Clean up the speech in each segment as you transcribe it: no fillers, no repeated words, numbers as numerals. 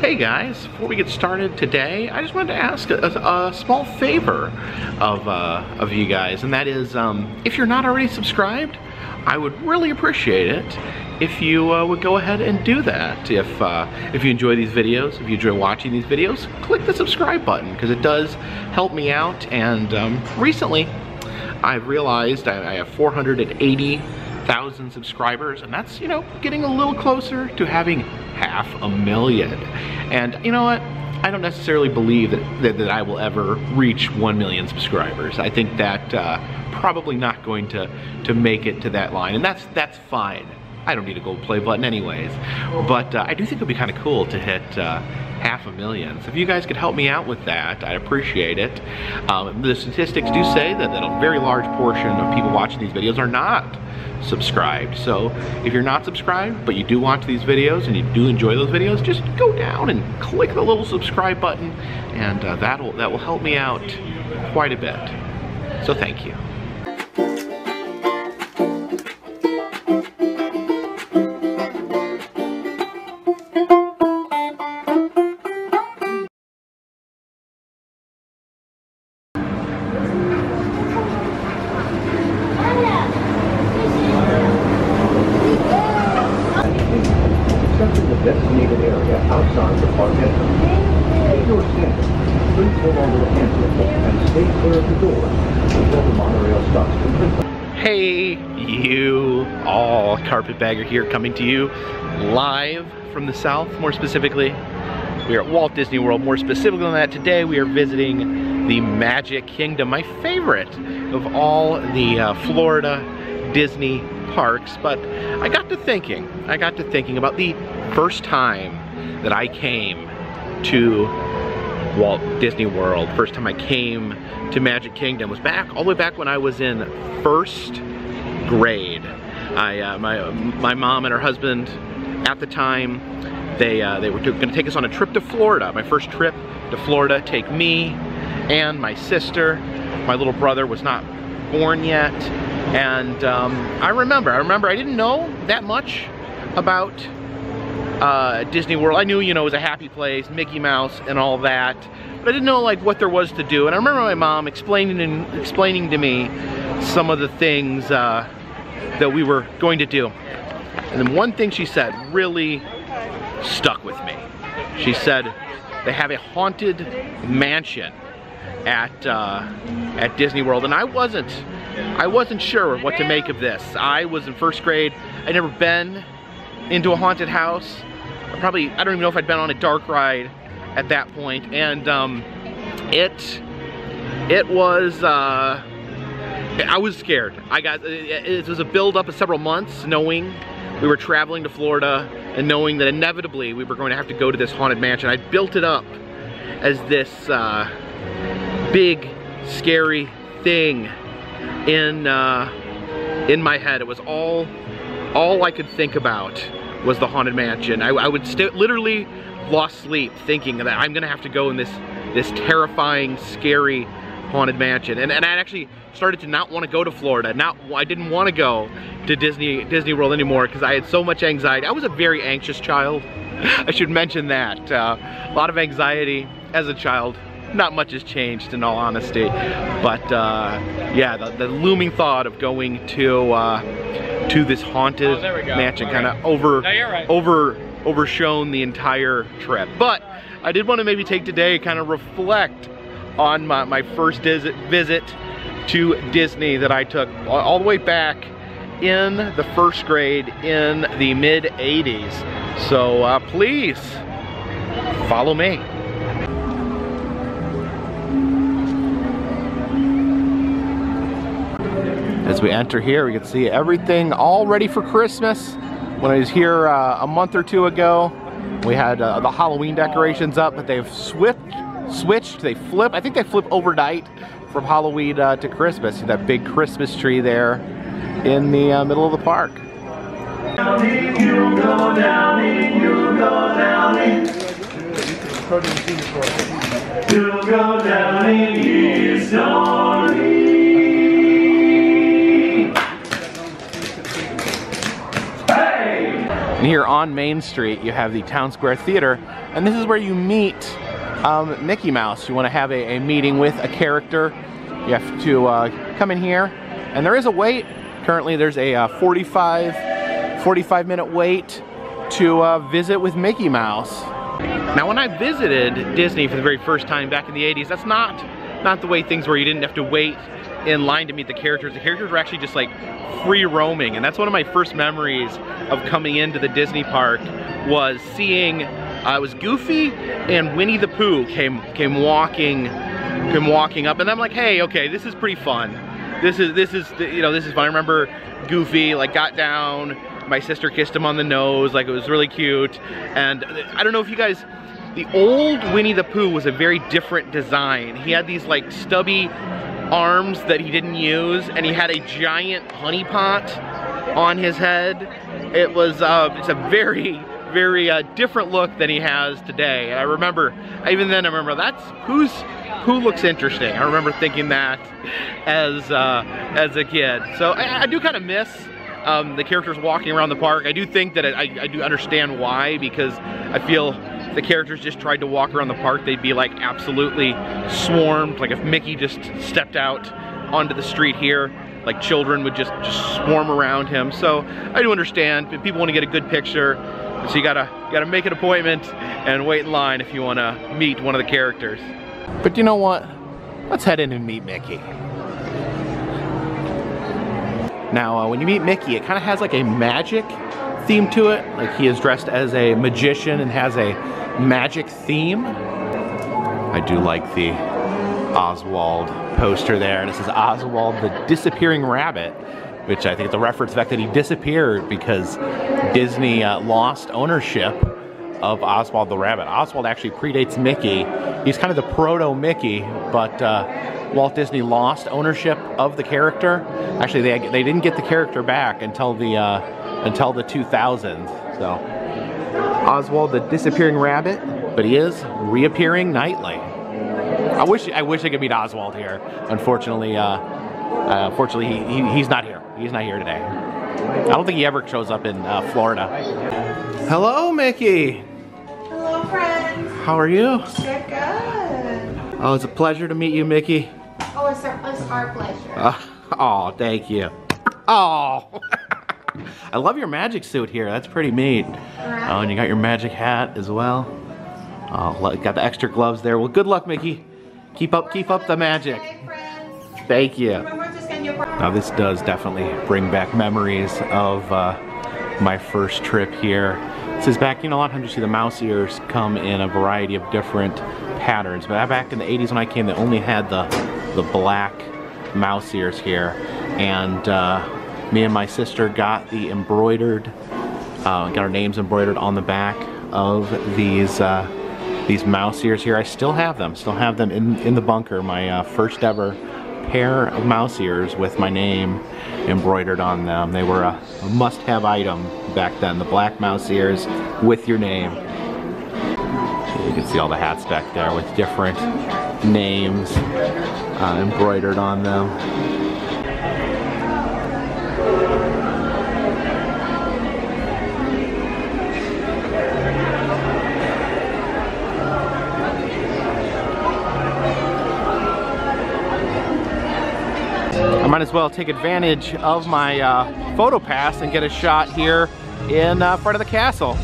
Hey guys, before we get started today, I just wanted to ask a small favor of you guys, and that is, if you're not already subscribed, I would really appreciate it if you would go ahead and do that. If you enjoy these videos, if you enjoy watching these videos, click the subscribe button, because it does help me out. And recently, I've realized I have 480,000 subscribers, and that's, you know, getting a little closer to having 500,000. And you know what? I don't necessarily believe that I will ever reach 1 million subscribers. I think that probably not going to make it to that line, and that's fine. I don't need a gold play button anyways. But I do think it would be kind of cool to hit 500,000. So if you guys could help me out with that, I'd appreciate it. The statistics do say that a very large portion of people watching these videos are not subscribed. So if you're not subscribed, but you do watch these videos and you do enjoy those videos, just go down and click the little subscribe button, and that will help me out quite a bit. So thank you. Designated area outside the park entrance. Take your stand. Please hold on to the handle and stay clear of the doors until the monorail stops completely. Hey, you all, Carpetbagger here, coming to you live from the south. More specifically, we are at Walt Disney World. More specifically than that, today we are visiting the Magic Kingdom, my favorite of all the Florida Disney parks. But I got to thinking about the first time that I came to Walt Disney World. First time I came to Magic Kingdom was all the way back when I was in first grade. My mom and her husband at the time, they were going to take us on a trip to Florida. My first trip to Florida, take me and my sister. My little brother was not born yet. And I remember I didn't know that much about Disney World. I knew, you know, it was a happy place, Mickey Mouse and all that, but I didn't know like what there was to do. And I remember my mom explaining to me some of the things that we were going to do. And then one thing she said really stuck with me. She said they have a haunted mansion at Disney World, and I wasn't sure what to make of this. I was in first grade. I'd never been into a haunted house. I don't even know if I'd been on a dark ride at that point. And it was, I was scared. It was a build-up of several months, knowing we were traveling to Florida and knowing that inevitably we were going to have to go to this haunted mansion. I built it up as this big, scary thing in my head. It was all I could think about was the haunted mansion. I would literally lost sleep thinking that I'm gonna have to go in this terrifying, scary haunted mansion. And I actually started to not want to go to Florida. I didn't want to go to Disney World anymore because I had so much anxiety. I was a very anxious child. I should mention that. A lot of anxiety as a child. Not much has changed, in all honesty. But yeah, the looming thought of going to this haunted mansion kind of overshone the entire trip. But I did want to maybe take today, kind of reflect on my first visit to Disney that I took all the way back in the first grade in the mid-'80s. So please follow me. As we enter here, we can see everything all ready for Christmas. When I was here a month or two ago, we had the Halloween decorations up, but they've switched, they flip. I think they flip overnight from Halloween to Christmas. See that big Christmas tree there in the middle of the park. You'll go down in history. And here on Main Street, you have the Town Square Theater, and this is where you meet Mickey Mouse. You want to have a meeting with a character, you have to come in here, and there is a wait. Currently, there's a 45-minute wait to visit with Mickey Mouse. Now, when I visited Disney for the very first time back in the 80s, that's not the way things were. You didn't have to wait in line to meet the characters. The characters were actually just like free roaming, and that's one of my first memories of coming into the Disney park, was seeing it was Goofy and Winnie the Pooh came walking up, and I'm like, hey, okay, this is pretty fun. This is you know, this is fun. I remember Goofy like got down, my sister kissed him on the nose, like it was really cute. And I don't know if you guys, the old Winnie the Pooh was a very different design. He had these like stubby arms that he didn't use, and he had a giant honey pot on his head. It was it's a very different look than he has today. And I remember, even then I remember, that's Pooh looks interesting. I remember thinking that as a kid. So I do kind of miss the characters walking around the park. I do think that I do understand why, because I feel the characters just tried to walk around the park, they'd be like absolutely swarmed. Like if Mickey just stepped out onto the street here, like children would just swarm around him. So I do understand, but people want to get a good picture, so you gotta make an appointment and wait in line if you want to meet one of the characters. But you know what? Let's head in and meet Mickey. Now, when you meet Mickey, it kind of has like a magic theme to it. Like he is dressed as a magician and has a magic theme. I do like the Oswald poster there, and it says Oswald the Disappearing Rabbit, which I think is a reference to the fact that he disappeared because Disney lost ownership of Oswald the Rabbit. Oswald actually predates Mickey. He's kind of the proto-Mickey, but Walt Disney lost ownership of the character. Actually, they didn't get the character back until the 2000s. So Oswald the Disappearing Rabbit, but he is reappearing nightly. I wish I could meet Oswald here. Unfortunately, he's not here. He's not here today. I don't think he ever shows up in Florida. Hello, Mickey. Hello, friends. How are you? They're good. Oh, it's a pleasure to meet you, Mickey. Oh, it's our pleasure. Oh, thank you. Oh, I love your magic suit here. That's pretty neat. Right. Oh, and you got your magic hat as well. Oh, got the extra gloves there. Well, good luck, Mickey. Keep up the magic. Thank you. Now, this does definitely bring back memories of my first trip here. This is back, you know, a lot of times you see the mouse ears come in a variety of different patterns, but back in the 80s when I came, they only had the black mouse ears here, and me and my sister got the embroidered, got our names embroidered on the back of these mouse ears here. I still have them in the bunker, my first ever pair of mouse ears with my name embroidered on them. They were a must-have item back then, the black mouse ears with your name. You can see all the hats back there with different names embroidered on them. I might as well take advantage of my photo pass and get a shot here in front of the castle.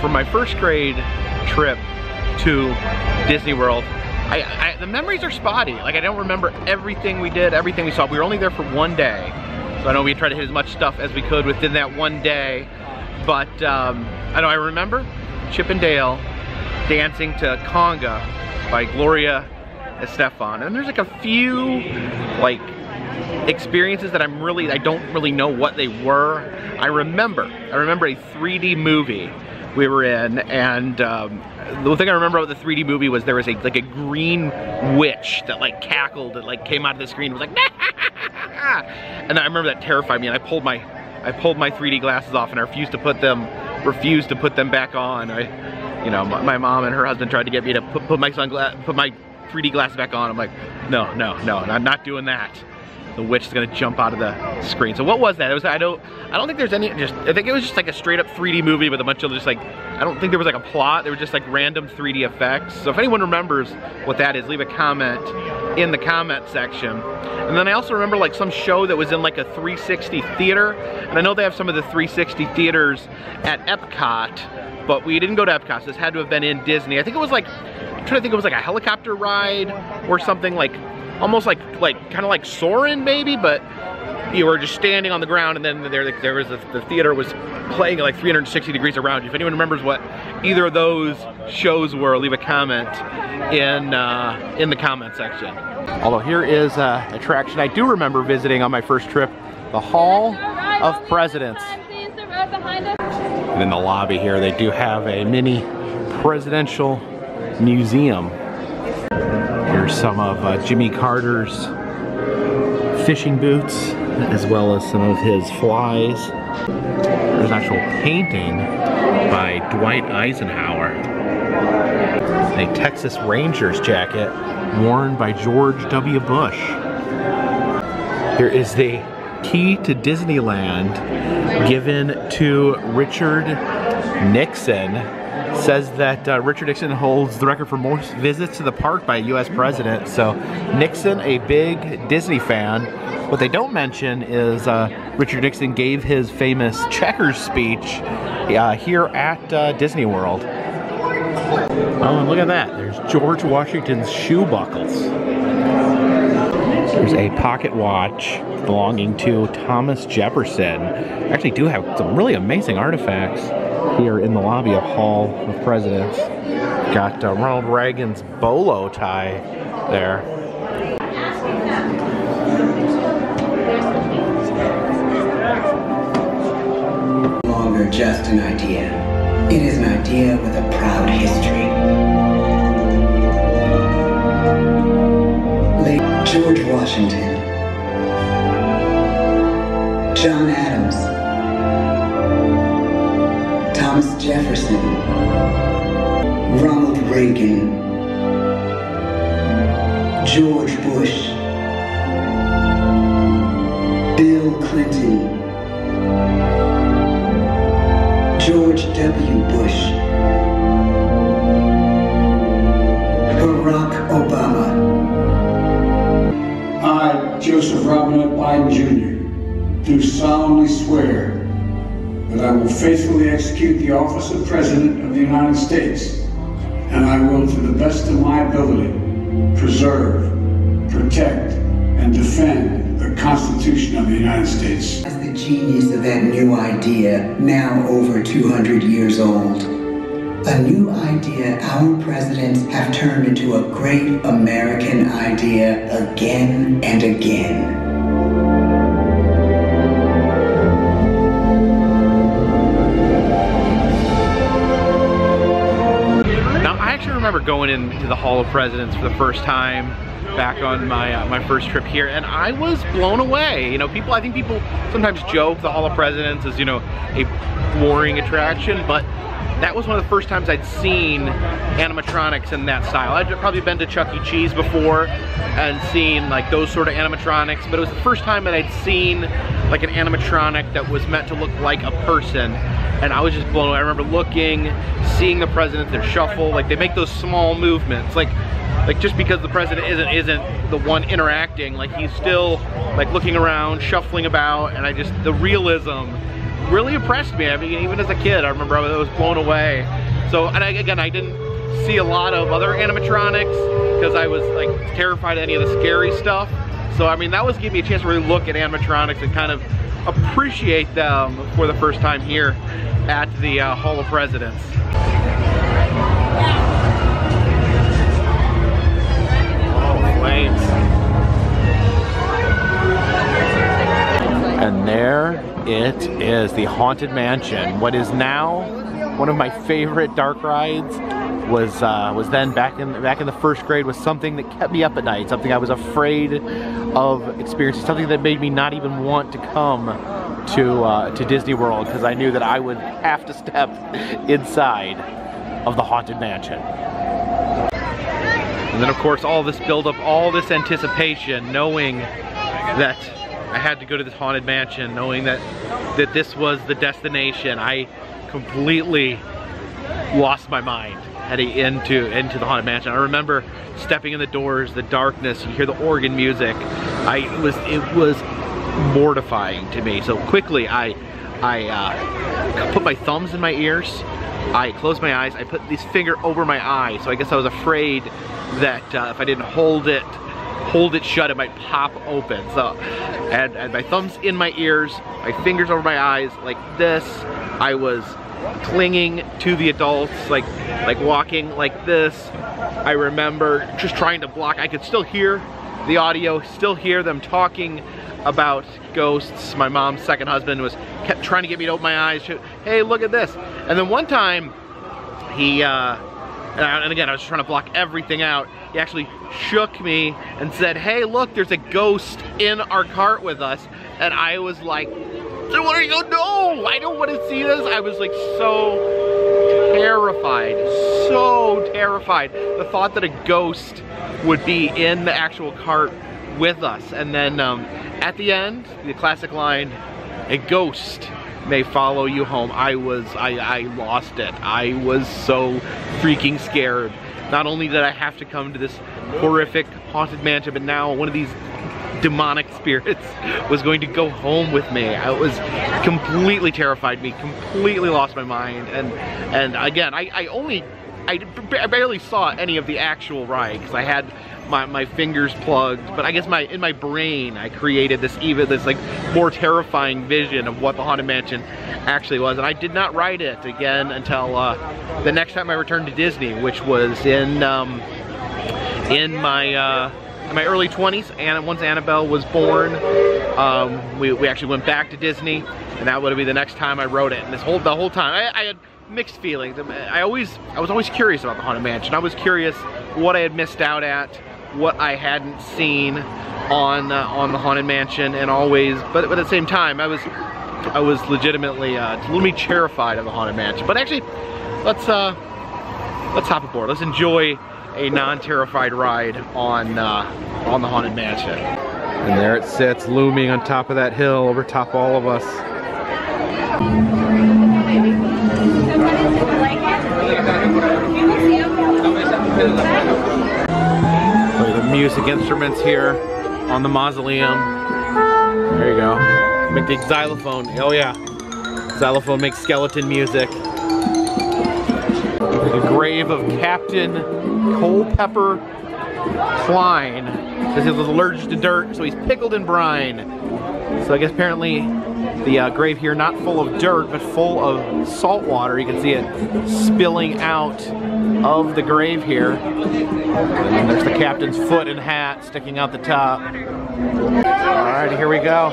For my first grade trip to Disney World, the memories are spotty. Like, I don't remember everything we did, everything we saw. We were only there for one day, so I know we tried to hit as much stuff as we could within that one day. But I remember Chip and Dale dancing to Conga by Gloria Estefan, and there's like a few like experiences that I don't really know what they were. I remember a 3D movie we were in, and the one thing I remember about the 3D movie was there was a green witch that like cackled and like came out of the screen and was like and I remember that terrified me, and I pulled my 3D glasses off, and I refused to put them back on. You know, my mom and her husband tried to get me to put my 3D glasses back on. I'm like, no, I'm not doing that. the witch is gonna jump out of the screen. So what was that? It was, I don't think there's any, I think it was just like a straight up 3D movie with a bunch of just like, I don't think there was like a plot. There were just like random 3D effects. So if anyone remembers what that is, leave a comment in the comment section. And then I also remember like some show that was in like a 360 theater. And I know they have some of the 360 theaters at Epcot, but we didn't go to Epcot, so this had to have been in Disney. I think it was like, I'm trying to think, it was like a helicopter ride or something, like almost like kind of like Soarin' maybe, but you were just standing on the ground, and then there was the theater was playing at like 360 degrees around you. If anyone remembers what either of those shows were, leave a comment in the comment section. Although here is an attraction I do remember visiting on my first trip, the Hall of Presidents. And in the lobby here, they do have a mini presidential museum. Here's some of Jimmy Carter's fishing boots, as well as some of his flies. There's an actual painting by Dwight Eisenhower. A Texas Rangers jacket worn by George W. Bush. Here is the key to Disneyland given to Richard Nixon. Says that Richard Nixon holds the record for most visits to the park by a US president. So Nixon, a big Disney fan. What they don't mention is Richard Nixon gave his famous Checkers speech here at Disney World. Oh, and look at that. There's George Washington's shoe buckles. There's a pocket watch belonging to Thomas Jefferson. Actually do have some really amazing artifacts here in the lobby of Hall of Presidents. Got Ronald Reagan's bolo tie there. No longer just an idea. It is an idea with a proud history. Late George Washington, John Adams, Thomas Jefferson, Ronald Reagan, George Bush, Bill Clinton, George W. Bush, Barack Obama. I, Joseph Robinette Biden Jr., do solemnly swear that I will faithfully execute the office of President of the United States, and I will, to the best of my ability, preserve, protect, and defend the Constitution of the United States. As the genius of that new idea, now over 200 years old, a new idea our presidents have turned into a great American idea again and again. I remember going into the Hall of Presidents for the first time back on my first trip here, and I was blown away. You know, I think people sometimes joke the Hall of Presidents is, you know, a boring attraction, but that was one of the first times I'd seen animatronics in that style. I'd probably been to Chuck E. Cheese before and seen like those sort of animatronics, but it was the first time that I'd seen like an animatronic that was meant to look like a person, and I was just blown away. I remember looking, seeing the president, their shuffle, like they make those small movements, like just because the president isn't the one interacting, like he's still like looking around, shuffling about, and the realism really impressed me. I mean, even as a kid, I remember I was blown away. So, and again, I didn't see a lot of other animatronics because I was like terrified of any of the scary stuff. So, I mean, that was giving me a chance to really look at animatronics and kind of appreciate them for the first time here at the Hall of Presidents. Oh, flames. And there it is, the Haunted Mansion. What is now one of my favorite dark rides was then back in the first grade, was something that kept me up at night, something I was afraid of experiencing, something that made me not even want to come to Disney World, because I knew that I would have to step inside of the Haunted Mansion. And then of course all this build up, all this anticipation, knowing that I had to go to this haunted mansion, knowing that this was the destination. I completely lost my mind heading into the haunted mansion. I remember stepping in the doors, the darkness, you hear the organ music. It was mortifying to me. So quickly I put my thumbs in my ears, I closed my eyes, I put this finger over my eye. So I guess I was afraid that if I didn't hold it shut, it might pop open. So, and my thumbs in my ears, my fingers over my eyes like this. I was clinging to the adults, like walking like this. I remember just trying to block. I could still hear the audio, still hear them talking about ghosts. My mom's second husband kept trying to get me to open my eyes. Hey, look at this. And then one time, he, and again, I was trying to block everything out. He actually shook me and said, hey, look, there's a ghost in our cart with us. And I was like, what are you gonna do? I don't want to see this. I was like so terrified, The thought that a ghost would be in the actual cart with us. And then at the end, the classic line, a ghost may follow you home. I lost it. I was so freaking scared. Not only did I have to come to this horrific haunted mansion, but now one of these demonic spirits was going to go home with me. I was completely terrified, completely lost my mind. And again, I barely saw any of the actual ride because I had my fingers plugged, but I guess in my brain I created this like more terrifying vision of what the haunted mansion actually was. And I did not ride it again until the next time I returned to Disney, which was in my early 20s, and once Annabelle was born, we actually went back to Disney, and that would be the next time I rode it. And the whole time I had mixed feelings. I was always curious about the haunted mansion. I was curious what I had missed out at, what I hadn't seen on the haunted mansion, and but at the same time I was legitimately a little bit terrified of the haunted mansion. But actually, let's hop aboard. Let's enjoy a non-terrified ride on the haunted mansion. And there it sits, looming on top of that hill, over top of all of us. Look at the music instruments here on the mausoleum. There you go. Make the xylophone. Oh yeah, xylophone makes skeleton music. The grave of Captain Culpeper Klein. Says he was allergic to dirt, so he's pickled in brine. So I guess apparently the grave here not full of dirt, but full of salt water. You can see it spilling out of the grave here. And then there's the captain's foot and hat sticking out the top. All right, here we go.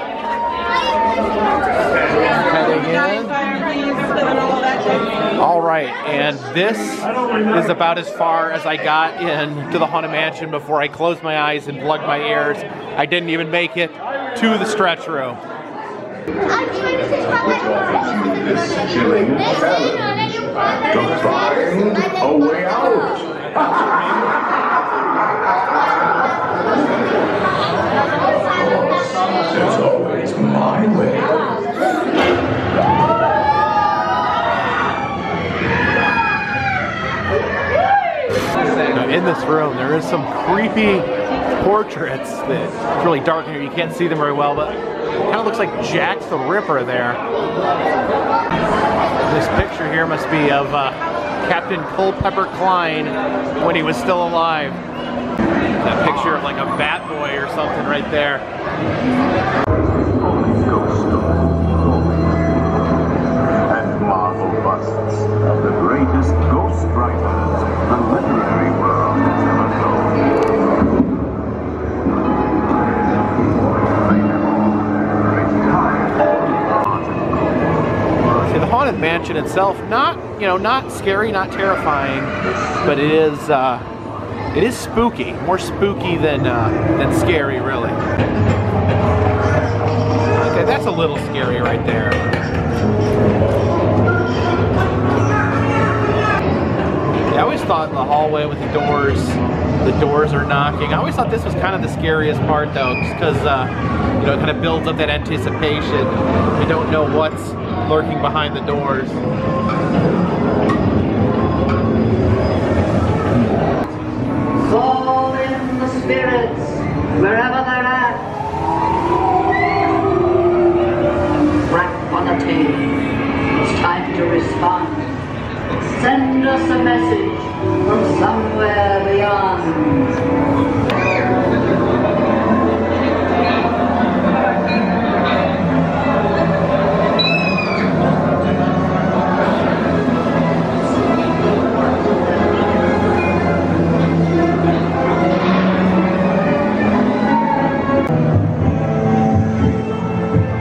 Heading in. All right, and this is about as far as I got into the haunted mansion before I closed my eyes and plugged my ears. I didn't even make it to the stretch room. This chilling to find a way out. There's always my way. Now in this room, there is some creepy portraits that it's really dark here. You can't see them very well, but it kind of looks like Jack the Ripper there. This picture here must be of Captain Culpeper Klein when he was still alive. That picture of like a bat boy or something right there. And marble busts of the greatest ghost writers the literary world has ever known. See, the haunted mansion itself, not scary, not terrifying, but it is spooky, more spooky than scary, really. Okay, that's a little scary right there. Yeah, I always thought the hallway with the doors The doors are knocking. I always thought this was kind of the scariest part though, just because you know, it kind of builds up that anticipation. You don't know what's lurking behind the doors. Call in the spirits wherever they're at. Rap on the table. It's time to respond. Send us a message from somewhere beyond.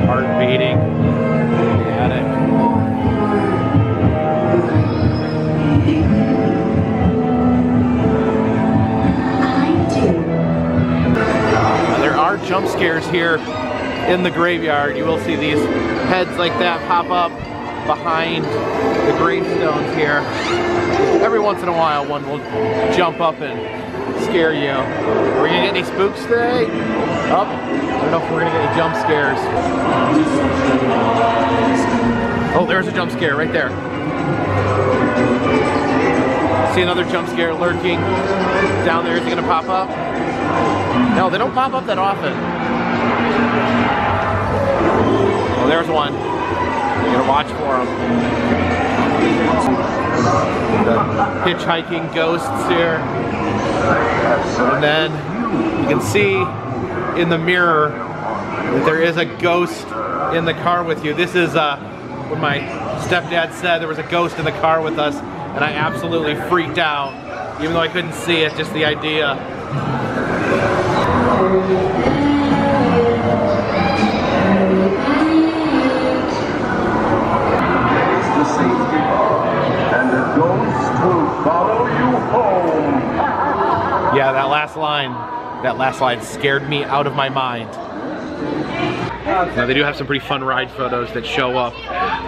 Heart beating. The attic. There are jump scares here in the graveyard. You will see these heads like that pop up behind the gravestones here. Every once in a while one will jump up and scare you. Are we gonna get any spooks today? Oh, I don't know if we're gonna get any jump scares. Oh, there's a jump scare right there. See another jump scare lurking down there. Is it gonna pop up? No, they don't pop up that often. Oh, there's one. You gotta watch for them. The hitchhiking ghosts here. And then you can see in the mirror that there is a ghost in the car with you. This is when my stepdad said there was a ghost in the car with us, and I absolutely freaked out, even though I couldn't see it, just the idea. The safety bar, and the ghost will follow you home. Yeah, that last line scared me out of my mind. Now they do have some pretty fun ride photos that show up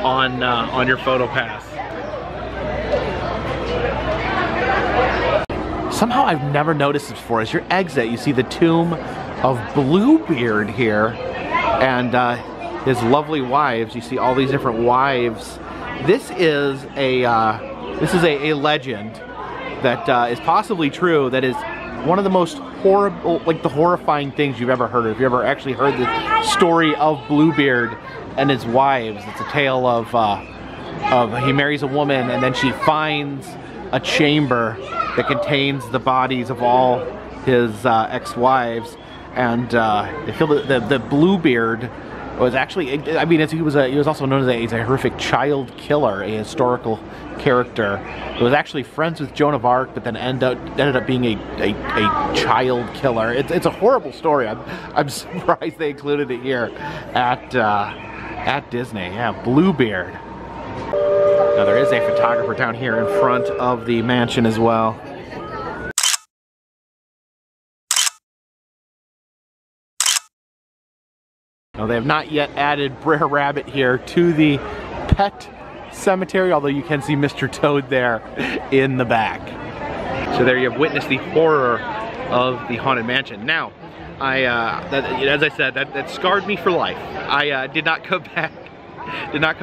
on your photo pass. Somehow I've never noticed this before. As your exit, you see the tomb of Bluebeard here, and his lovely wives. You see all these different wives. This is a legend that is possibly true. That is one of the most horrible, like the horrifying things you've ever heard of. If you ever actually heard the story of Bluebeard and his wives, it's a tale of he marries a woman and then she finds a chamber that contains the bodies of all his ex-wives, and they feel that the Bluebeard was actually, I mean, he was also known as a horrific child killer, a historical character. He was actually friends with Joan of Arc, but then ended up being a child killer. It's a horrible story. I'm surprised they included it here at Disney. Yeah, Bluebeard. Now there is a photographer down here in front of the mansion as well. Now they have not yet added Brer Rabbit here to the pet cemetery, although you can see Mr. Toad there in the back. So there you have witnessed the horror of the Haunted Mansion. Now, as I said, that scarred me for life. I did not come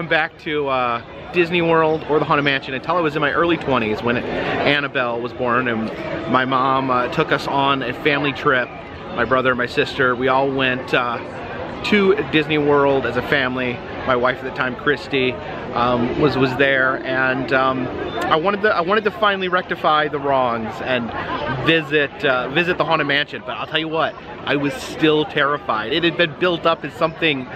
back to Disney World or the Haunted Mansion until I was in my early 20s when Annabelle was born, and my mom took us on a family trip. My brother, my sister, we all went to Disney World as a family. My wife at the time, Christy, was there, and I wanted to finally rectify the wrongs and visit the Haunted Mansion. But I'll tell you what, I was still terrified. It had been built up as something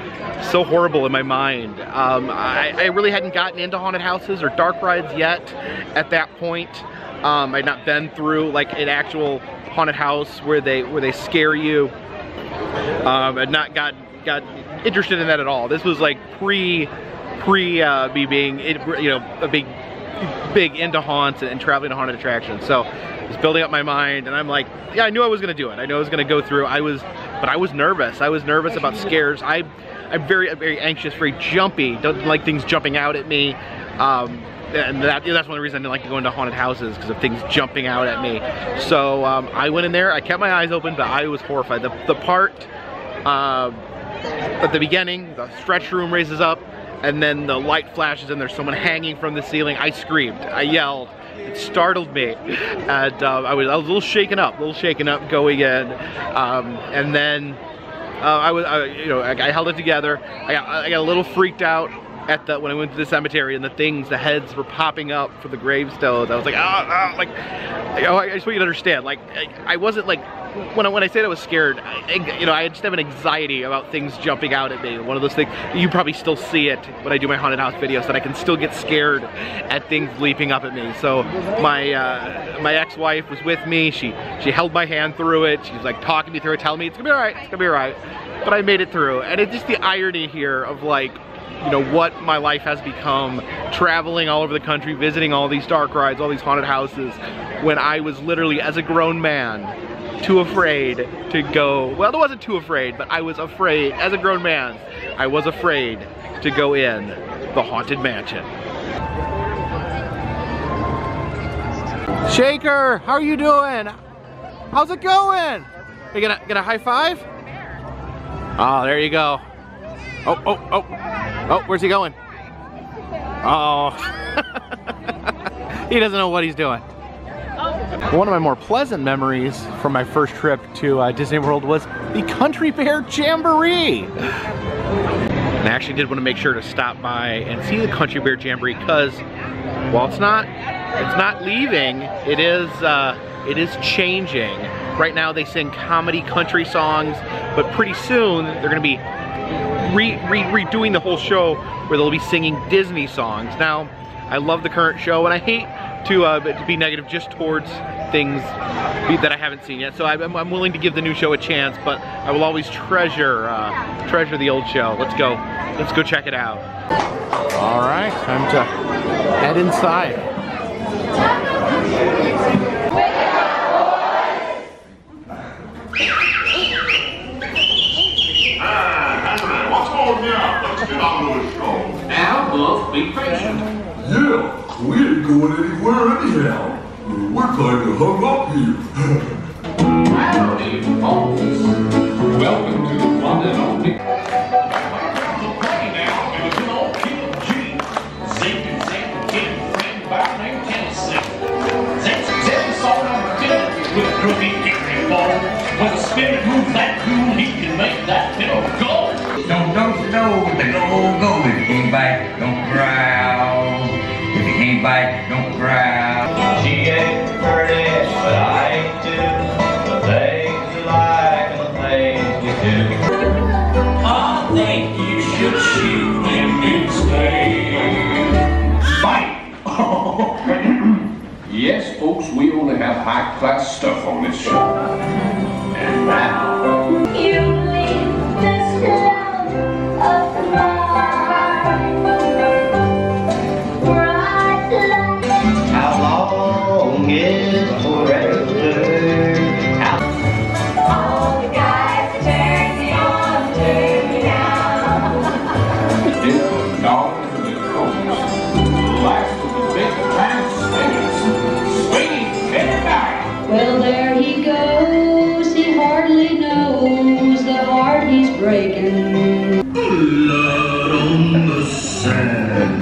so horrible in my mind. I really hadn't gotten into haunted houses or dark rides yet at that point. I'd not been through like an actual haunted house where they scare you. I'd not got interested in that at all. This was like pre me being, you know, a big into haunts and traveling to haunted attractions. So I was building up my mind, and I'm like, yeah, I knew I was gonna do it. I knew I was gonna go through. But I was nervous. I was nervous about scares. I'm very anxious, very jumpy. Don't like things jumping out at me. that's one of the reasons I didn't like to go into haunted houses, because of things jumping out at me. So I went in there, I kept my eyes open, but I was horrified. The part at the beginning, the stretch room raises up, and then the light flashes and there's someone hanging from the ceiling. I screamed, I yelled, it startled me, and I was a little shaken up going in, and then I held it together. I got a little freaked out when I went to the cemetery, and the heads were popping up for the gravestones. I was like, I just want you to understand, like, I wasn't like, when I said I was scared, I just have an anxiety about things jumping out at me. One of those things, you probably still see it when I do my haunted house videos, that I can still get scared at things leaping up at me. So my ex-wife was with me. She held my hand through it. She's like talking me through it, telling me it's gonna be all right, it's gonna be all right. But I made it through, and it's just the irony here of, like, what my life has become, traveling all over the country, visiting all these dark rides, all these haunted houses, when I was literally, as a grown man, too afraid to go. Well, I wasn't too afraid, but I was afraid, as a grown man, I was afraid to go in the Haunted Mansion. Shaker, how are you doing? How's it going? You gonna high five? Oh, there you go. Oh, where's he going? Oh. He doesn't know what he's doing. One of my more pleasant memories from my first trip to Disney World was the Country Bear Jamboree. And I actually did want to make sure to stop by and see the Country Bear Jamboree, because while it's not leaving, it is changing. Right now they sing comedy country songs, but pretty soon they're going to be redoing the whole show where they'll be singing Disney songs. Now, I love the current show, and I hate to be negative just towards things that I haven't seen yet. So I'm willing to give the new show a chance, but I will always treasure the old show. Let's go check it out. All right, time to head inside. Now, Buff, be patient. Yeah, we ain't going anywhere anyhow. We're kind of hung up here. Howdy, folks. Welcome to the one and only. Hey now, it was an old Kid G. Zing, kid, friend by name Tennessee. Zing, saw number 10 with a crooked hickory ball. When the spirit moves that cool, he can make that pillow go. Don't you know the go. If you can't bite, don't growl. If you can't bite, don't growl. She ain't pretty, but I ain't too. The things you like and the things you do. I think you should shoot him instead. Bite! Yes, folks, we only have high-class stuff on this show. And now... You leave this love of mine, bright light. How long is forever? All the guys turn me on, turn me down. Different dogs and the coats. Last of the big time swinging, get back. Well, there he goes, he hardly knows the heart he's breaking. Blood on the sand.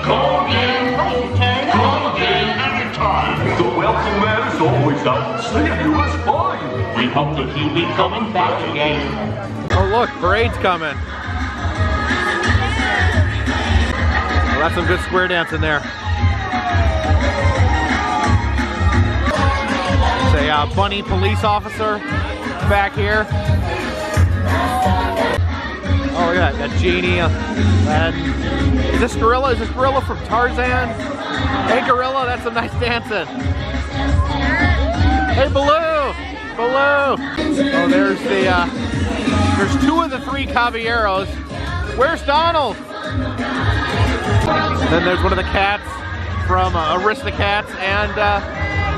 Come again anytime. The wealthy man is always out to see you is fine. We hope that he'll be coming back again. Oh look, parade's coming. Well, that's some good square dancing there. There's a bunny police officer back here. Oh, look at that, that genie. And is this Gorilla? Is this Gorilla from Tarzan? Hey Gorilla, that's some nice dancing. Hey Baloo! Baloo! Oh, there's there's two of the three Caballeros. Where's Donald? Then there's one of the cats. from Aristocats and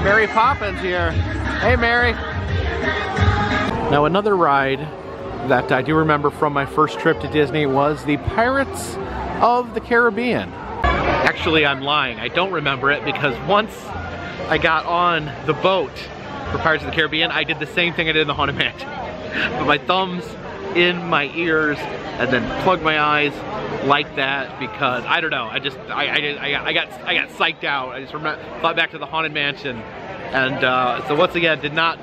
Mary Poppins here. Hey, Mary. Now, another ride that I do remember from my first trip to Disney was the Pirates of the Caribbean. Actually, I'm lying. I don't remember it because once I got on the boat for Pirates of the Caribbean, I did the same thing I did in the Haunted Mansion. Put my thumbs in my ears and then plugged my eyes like that because I don't know. I got psyched out. I just thought back to the Haunted Mansion, and so once again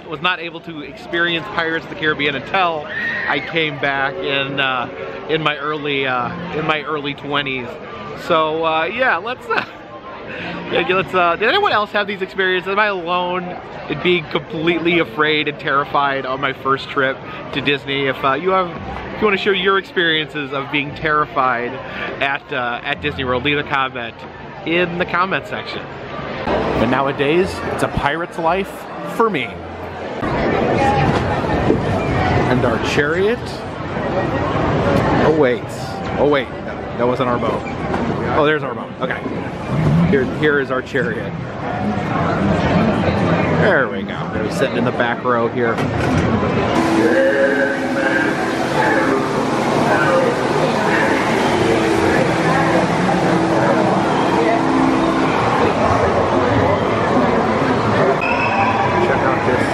was not able to experience Pirates of the Caribbean until I came back in my early 20s. So yeah, let's did anyone else have these experiences? Am I alone in being completely afraid and terrified on my first trip to Disney? If you want to share your experiences of being terrified at Disney World, leave a comment in the comment section. But nowadays, it's a pirate's life for me. And our chariot. Oh wait, that wasn't our boat. Oh, there's our boat. Okay. Here is our chariot. There we go. We're sitting in the back row here. Check out this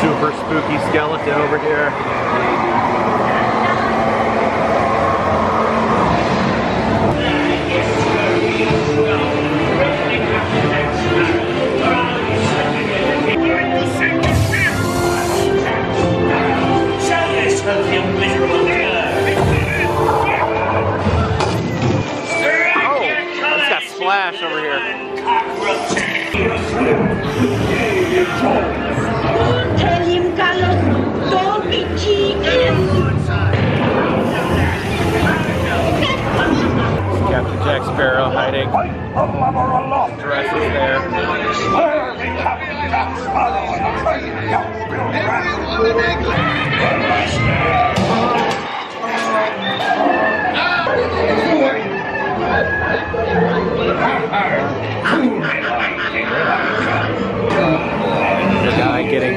super spooky skeleton over here. Flash over here. Tell him, Carlos, don't be cheeky. Captain Jack Sparrow hiding dresses there. The guy getting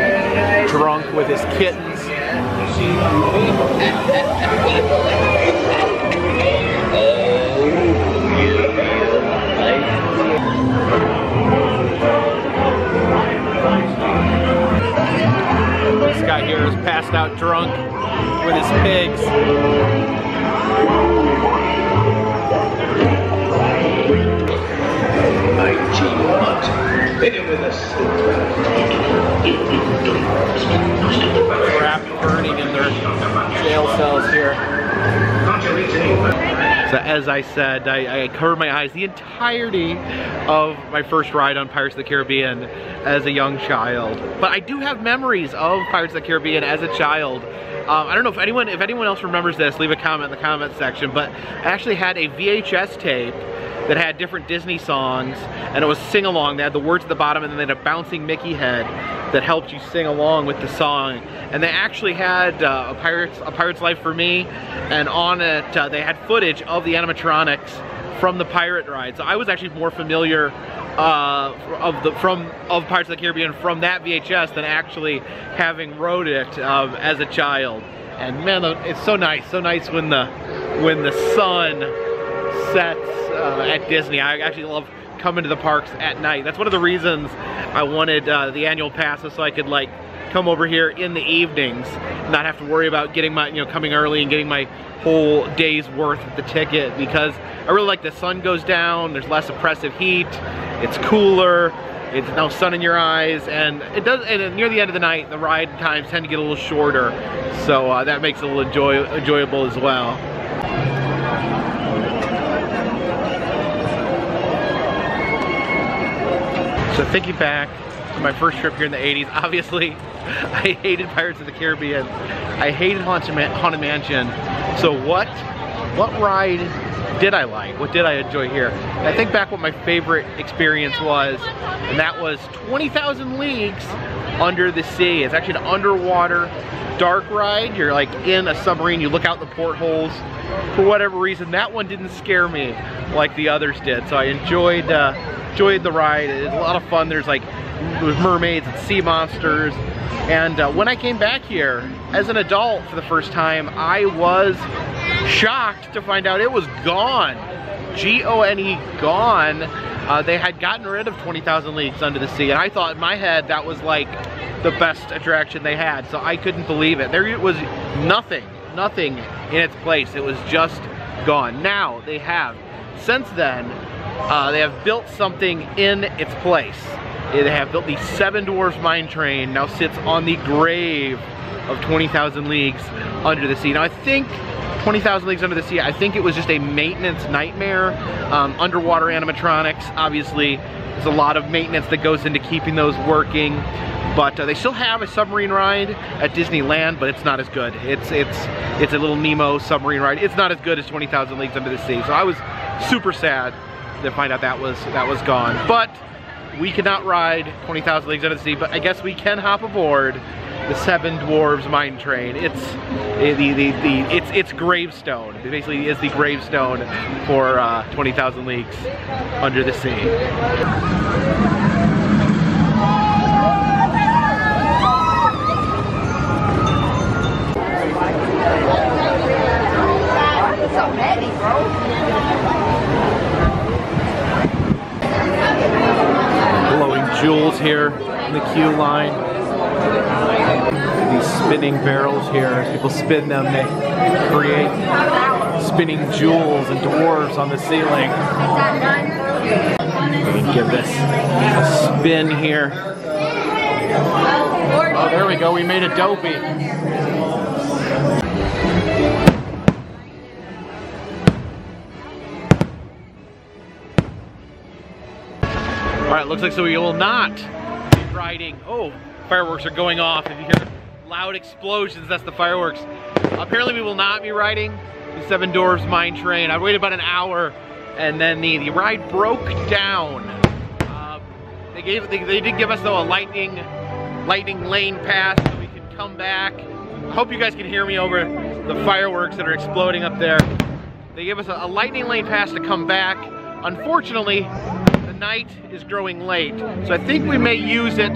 drunk with his kittens. This guy here is passed out drunk with his pigs. Crap burning in their jail cells here. So as I said, I covered my eyes the entirety of my first ride on Pirates of the Caribbean as a young child. But I do have memories of Pirates of the Caribbean as a child. I don't know if anyone else remembers this, leave a comment in the comment section, but I actually had a VHS tape that had different Disney songs, and it was sing-along. They had the words at the bottom, and then they had a bouncing Mickey head that helped you sing along with the song. And they actually had a Pirate's Life for Me, and on it they had footage of the animatronics from the pirate ride. So I was actually more familiar of Pirates of the Caribbean from that VHS than actually having rode it as a child. And man, it's so nice when the sun sets at Disney. I actually love coming to the parks at night. That's one of the reasons I wanted the annual passes, so I could like come over here in the evenings, not have to worry about getting my, coming early and getting my whole day's worth of the ticket, because I really like the sun goes down, there's less oppressive heat, it's cooler, it's no sun in your eyes, and it does. And near the end of the night, the ride times tend to get a little shorter, so that makes it a little enjoyable as well. So thinking back to my first trip here in the 80s, obviously I hated Pirates of the Caribbean. I hated Haunted Mansion. So what what ride did I like? What did I enjoy here? And I think back what my favorite experience was, and that was 20,000 Leagues Under the Sea. It's actually an underwater dark ride. You're like in a submarine, you look out the portholes. For whatever reason, that one didn't scare me like the others did. So I enjoyed the ride. It was a lot of fun. There's like mermaids and sea monsters. And when I came back here as an adult for the first time, I was shocked to find out it was gone. G-O-N-E, gone. They had gotten rid of 20,000 Leagues Under the Sea, and I thought in my head that was like the best attraction they had, so I couldn't believe it. There was nothing in its place. It was just gone. Now they have, since then, they have built something in its place. They have built the Seven Dwarfs Mine Train, now sits on the grave of 20,000 Leagues Under the Sea. Now I think 20,000 Leagues Under the Sea, I think it was just a maintenance nightmare. Underwater animatronics, obviously, there's a lot of maintenance that goes into keeping those working. But they still have a submarine ride at Disneyland, but it's not as good. It's a little Nemo submarine ride. It's not as good as 20,000 Leagues Under the Sea. So I was super sad to find out that was gone. But we cannot ride 20,000 Leagues Under the Sea, but I guess we can hop aboard the Seven Dwarfs Mine Train. It's gravestone. It basically is the gravestone for 20,000 Leagues Under the Sea. So heavy, bro. Glowing jewels here in the queue line. These spinning barrels here, as people spin them, they create spinning jewels and dwarves on the ceiling. We can give this a spin here. Oh, there we go, we made a dopey. Alright, looks like so we will not be riding. Oh, fireworks are going off. If you hear loud explosions, that's the fireworks. Apparently we will not be riding the Seven Dwarfs Mine Train. I waited about an hour and then the ride broke down. They did give us though a lightning lane pass so we can come back. I hope you guys can hear me over the fireworks that are exploding up there. They gave us a lightning lane pass to come back. Unfortunately, the night is growing late, so I think we may use it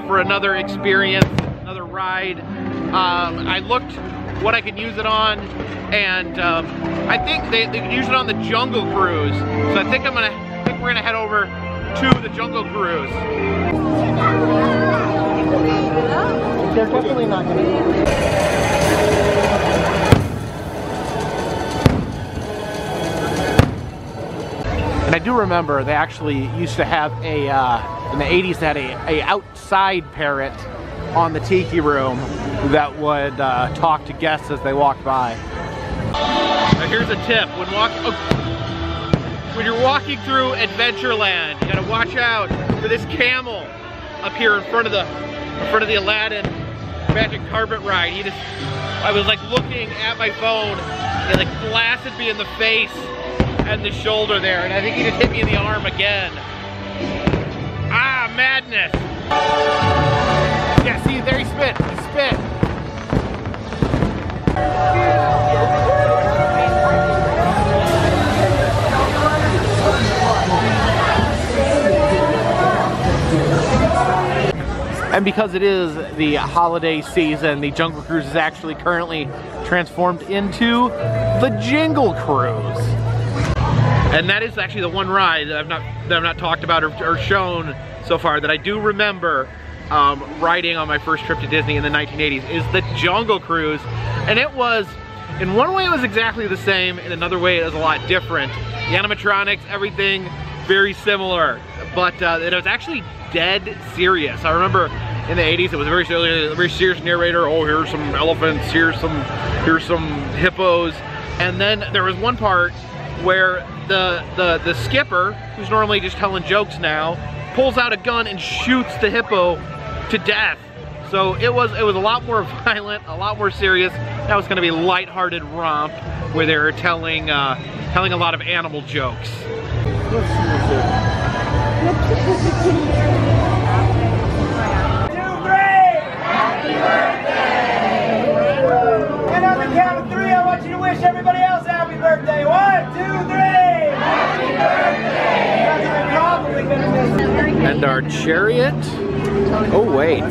for another experience, another ride. I looked what I could use it on, and I think they could use it on the Jungle Cruise. So I think we're gonna head over to the Jungle Cruise. They're definitely not gonna be. And I do remember they actually used to have a, in the 80s, they had a outside parrot on the Tiki Room that would talk to guests as they walked by. Now here's a tip, when you're walking through Adventureland, you gotta watch out for this camel up here in front of the Aladdin Magic Carpet Ride. I was like looking at my phone, and it like blasted me in the face and the shoulder there, and I think he just hit me in the arm again. Ah, madness! Yeah, see, there he spit. He spit. And because it is the holiday season, the Jungle Cruise is actually currently transformed into the Jingle Cruise. And that is actually the one ride that I've not talked about or shown so far that I do remember riding on my first trip to Disney in the 1980s is the Jungle Cruise. And it was, in one way it was exactly the same, in another way it was a lot different. The animatronics, everything, very similar. But it was actually dead serious. I remember in the 80s it was a very serious narrator. Oh, here's some elephants, here's some hippos. And then there was one part where the skipper, who's normally just telling jokes now, pulls out a gun and shoots the hippo to death. So it was a lot more violent, a lot more serious. That was gonna be a lighthearted romp where they were telling a lot of animal jokes. And on the count of 3, I want you to wish everybody else a happy birthday. 1, 2, 3. Happy birthday. And our chariot. Oh wait.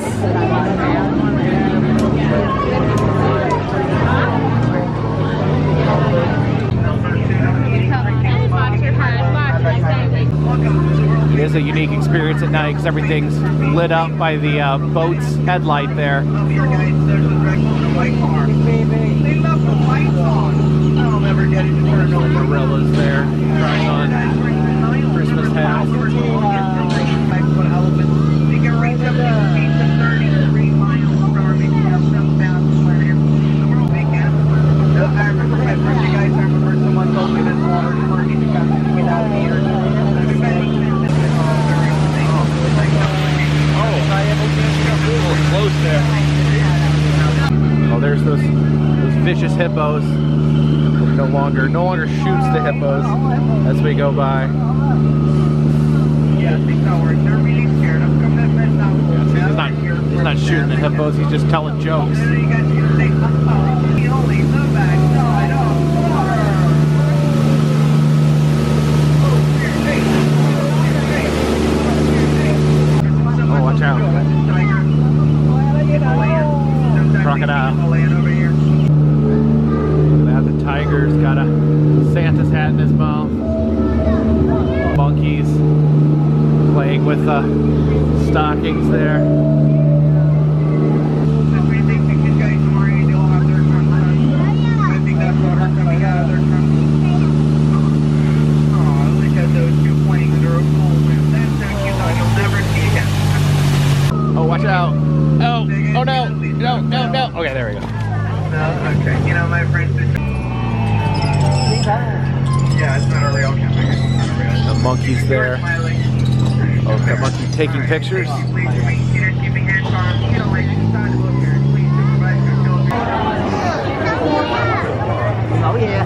It is a unique experience at night because everything's lit up by the boat's headlight there. Gorillas there trying on Christmas hats. Close there. Oh, there's those vicious hippos. No longer shoots the hippos as we go by. Yeah, I think that works. They're really scared of commitment now. He's not shooting the hippos, he's just telling jokes. Oh, watch out. Crocodile. Now the tiger's got a Santa's hat in his mouth. Monkeys playing with the stockings there. Oh, watch out. Oh no. No. Okay, there we go. No, okay. You know, my friend. Yeah, it's not a real camera. The monkey's there. Oh, the monkey taking pictures. Oh, yeah.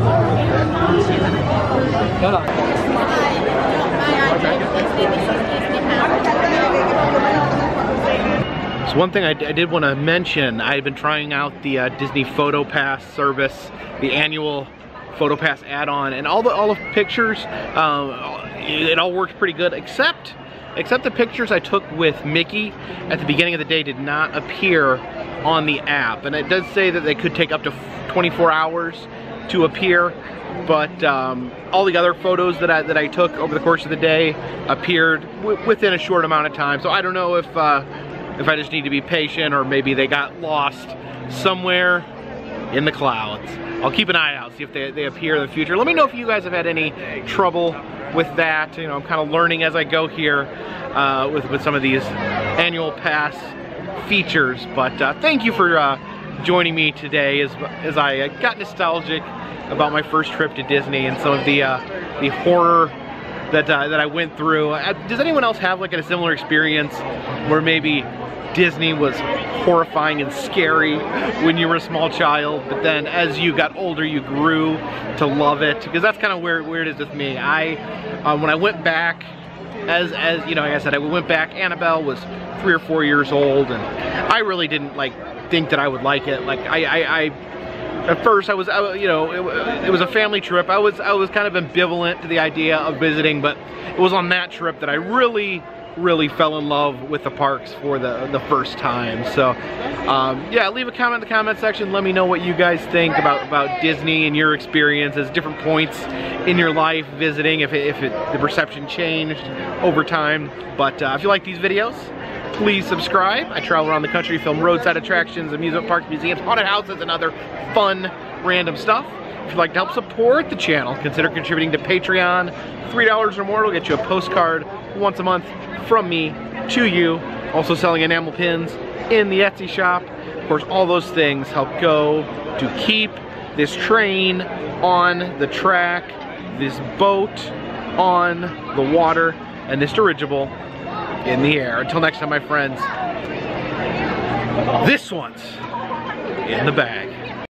So one thing I did want to mention, I've been trying out the Disney Photo Pass service, the annual Photo Pass add-on, and all the pictures, it all worked pretty good, except the pictures I took with Mickey at the beginning of the day did not appear on the app, and it does say that they could take up to 24 hours to appear, but all the other photos that I took over the course of the day appeared within a short amount of time. So I don't know if I just need to be patient, or maybe they got lost somewhere in the clouds. I'll keep an eye out, see if they appear in the future. Let me know if you guys have had any trouble with that. You know, I'm kind of learning as I go here with some of these annual pass features. But thank you for joining me today as I got nostalgic about my first trip to Disney and some of the horror that I went through. Does anyone else have like a similar experience where maybe Disney was horrifying and scary when you were a small child, but then as you got older you grew to love it? Because that's kind of where it is with me. When I went back, as you know, like I said, I went back, Annabelle was 3 or 4 years old, and I really didn't think that I would like it. Like at first I was, you know, it was a family trip. I was kind of ambivalent to the idea of visiting, but it was on that trip that I really fell in love with the parks for the first time. So yeah, leave a comment in the comment section. Let me know what you guys think about Disney and your experiences, different points in your life visiting, if the perception changed over time. But if you like these videos, please subscribe. I travel around the country, film roadside attractions, amusement parks, museums, haunted houses, and other fun random stuff. If you'd like to help support the channel, consider contributing to Patreon. $3 or more will get you a postcard once a month from me to you. Also selling enamel pins in the Etsy shop. Of course, all those things help go to keep this train on the track, this boat on the water, and this dirigible in the air. Until next time, my friends, This one's in the bag.